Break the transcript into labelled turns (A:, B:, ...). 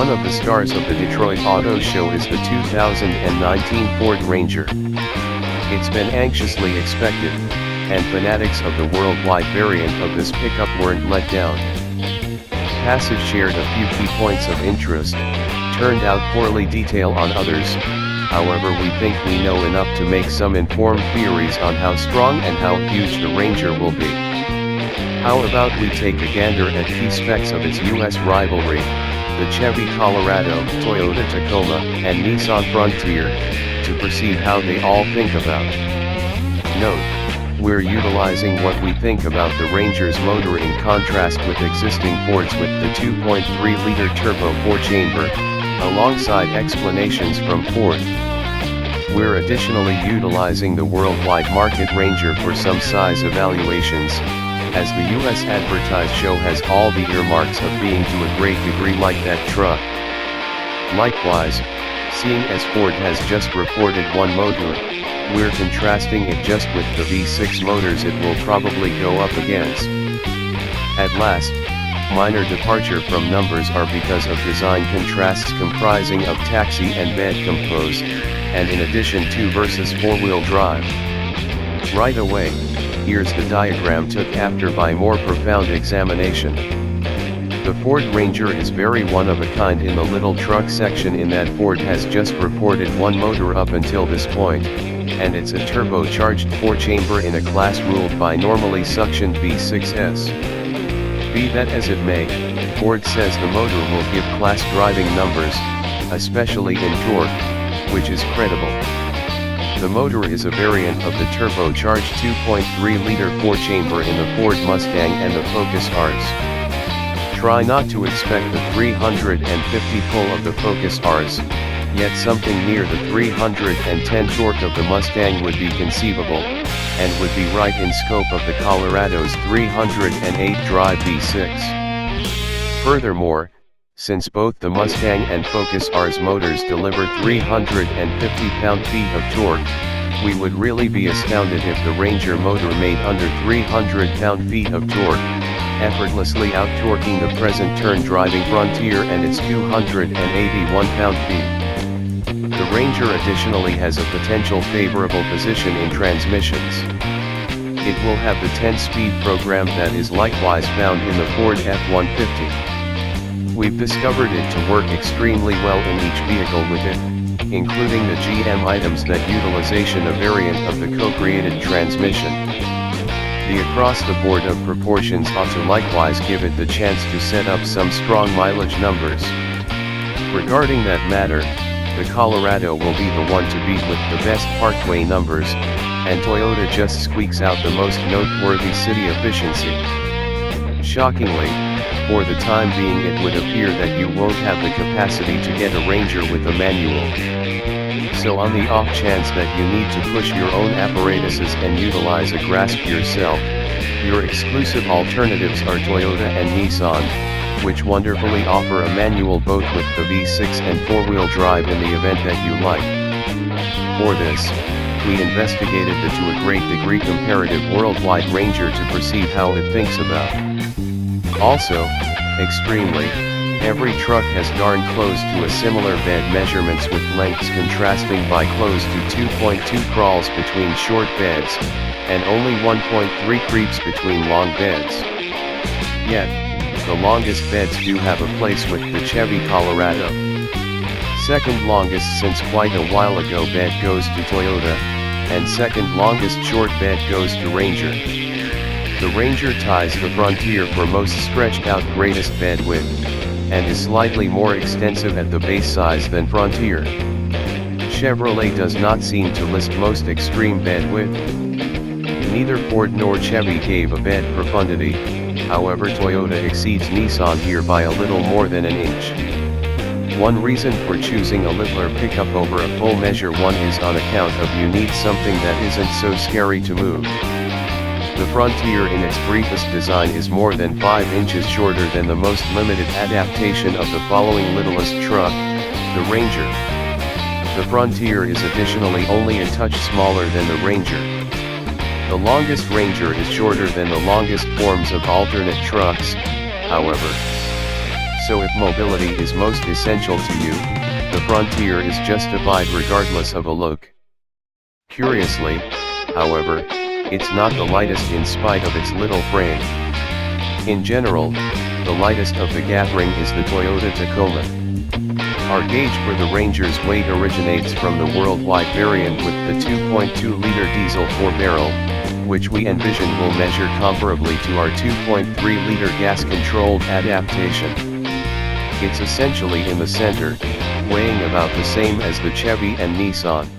A: One of the stars of the Detroit Auto Show is the 2019 Ford Ranger. It's been anxiously expected, and fanatics of the worldwide variant of this pickup weren't let down. Passage shared a few key points of interest, turned out poorly detail on others. However, we think we know enough to make some informed theories on how strong and how huge the Ranger will be. How about we take a gander at key specs of its US rivalry, the Chevy Colorado, Toyota Tacoma, and Nissan Frontier, to perceive how they all think about. Note, we're utilizing what we think about the Ranger's motor in contrast with existing Fords with the 2.3-liter turbo 4-chamber, alongside explanations from Ford. We're additionally utilizing the worldwide market Ranger for some size evaluations, as the US advertise show has all the earmarks of being to a great degree like that truck. Likewise, seeing as Ford has just reported one motor, we're contrasting it just with the V6 motors it will probably go up against. At last, minor departure from numbers are because of design contrasts comprising of taxi and bed compose, and in addition 2 versus 4-wheel drive. Right away, here's the diagram took after by more profound examination. The Ford Ranger is very one of a kind in the little truck section in that Ford has just reported one motor up until this point, and it's a turbocharged 4-chamber in a class ruled by normally suctioned V6s. Be that as it may, Ford says the motor will give class driving numbers, especially in torque, which is credible. The motor is a variant of the turbocharged 2.3-liter 4-chamber in the Ford Mustang and the Focus Rs. Try not to expect the 350 pull of the Focus Rs, yet something near the 310 torque of the Mustang would be conceivable, and would be right in scope of the Colorado's 308 drive V6. Furthermore, since both the Mustang and Focus Rs motors deliver 350 pound-feet of torque, we would really be astounded if the Ranger motor made under 300 pound-feet of torque, effortlessly out-torquing the present turn-driving Frontier and its 281 pound-feet. The Ranger additionally has a potential favorable position in transmissions. It will have the 10-speed program that is likewise found in the Ford F-150. We've discovered it to work extremely well in each vehicle with it, including the GM items that utilization a variant of the co-created transmission. The across-the-board of proportions ought to likewise give it the chance to set up some strong mileage numbers. Regarding that matter, the Colorado will be the one to beat with the best parkway numbers, and Toyota just squeaks out the most noteworthy city efficiency. Shockingly, for the time being it would appear that you won't have the capacity to get a Ranger with a manual. So on the off chance that you need to push your own apparatuses and utilize a grasp yourself, your exclusive alternatives are Toyota and Nissan, which wonderfully offer a manual both with the V6 and 4-wheel drive in the event that you like. For this, we investigated the to a great degree comparative worldwide Ranger to perceive how it thinks about. Also, extremely, every truck has darn close to a similar bed measurements with lengths contrasting by close to 2.2 crawls between short beds, and only 1.3 creeps between long beds. Yet, the longest beds do have a place with the Chevy Colorado. Second longest since quite a while ago bed goes to Toyota, and second longest short bed goes to Ranger. The Ranger ties the Frontier for most stretched out greatest bed width, and is slightly more extensive at the base size than Frontier. Chevrolet does not seem to list most extreme bed width. Neither Ford nor Chevy gave a bed profundity, however Toyota exceeds Nissan here by a little more than an inch. One reason for choosing a littler pickup over a full measure one is on account of you need something that isn't so scary to move. The Frontier in its briefest design is more than 5 inches shorter than the most limited adaptation of the following littlest truck, the Ranger. The Frontier is additionally only a touch smaller than the Ranger. The longest Ranger is shorter than the longest forms of alternate trucks, however. So if mobility is most essential to you, the Frontier is justified regardless of a look. Curiously, however, it's not the lightest in spite of its little frame. In general, the lightest of the gathering is the Toyota Tacoma. Our gauge for the Ranger's weight originates from the worldwide variant with the 2.2-liter diesel 4-barrel, which we envision will measure comparably to our 2.3-liter gas-controlled adaptation. It's essentially in the center, weighing about the same as the Chevy and Nissan.